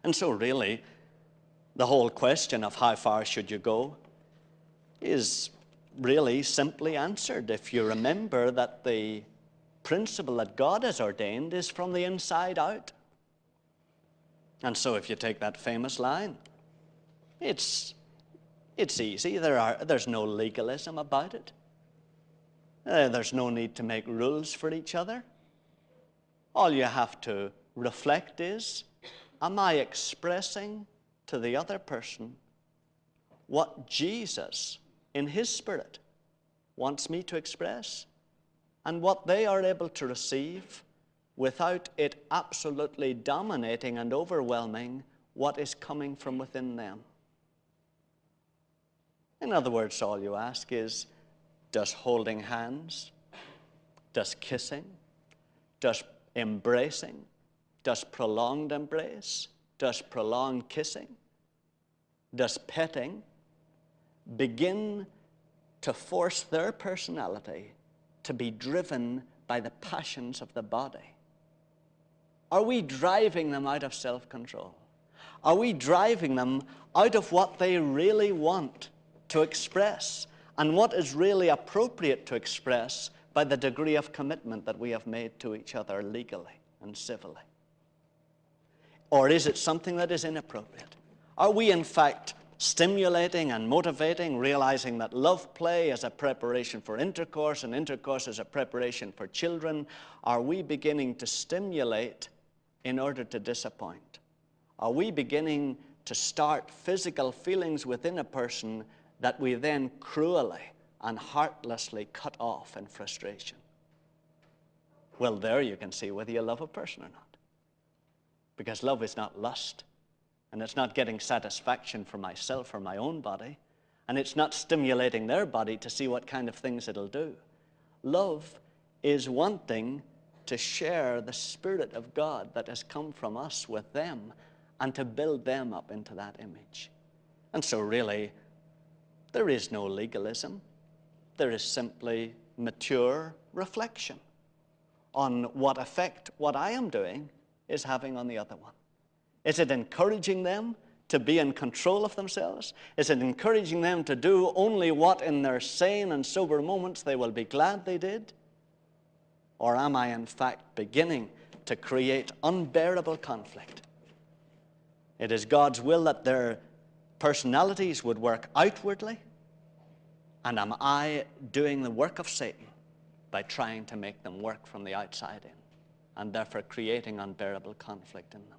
And so really, the whole question of how far should you go is really simply answered if you remember that the principle that God has ordained is from the inside out. And so if you take that famous line, it's easy. There's no legalism about it. There's no need to make rules for each other. All you have to reflect is, am I expressing to the other person what Jesus, in his Spirit, wants me to express, and what they are able to receive without it absolutely dominating and overwhelming what is coming from within them? In other words, all you ask is, does holding hands, does kissing, does embracing, does prolonged embrace, does prolonged kissing, does petting begin to force their personality to be driven by the passions of the body? Are we driving them out of self-control? Are we driving them out of what they really want to express and what is really appropriate to express by the degree of commitment that we have made to each other legally and civilly? Or is it something that is inappropriate? Are we in fact stimulating and motivating, realizing that love play is a preparation for intercourse and intercourse is a preparation for children? Are we beginning to stimulate in order to disappoint? Are we beginning to start physical feelings within a person that we then cruelly and heartlessly cut off in frustration? Well, there you can see whether you love a person or not. Because love is not lust, and it's not getting satisfaction for myself or my own body, and it's not stimulating their body to see what kind of things it'll do. Love is wanting to share the Spirit of God that has come from us with them and to build them up into that image. And so really, there is no legalism. There is simply mature reflection on what effect what I am doing is having on the other one. Is it encouraging them to be in control of themselves? Is it encouraging them to do only what in their sane and sober moments they will be glad they did? Or am I in fact beginning to create unbearable conflict? It is God's will that their personalities would work outwardly, and am I doing the work of Satan by trying to make them work from the outside in, and therefore creating unbearable conflict in them?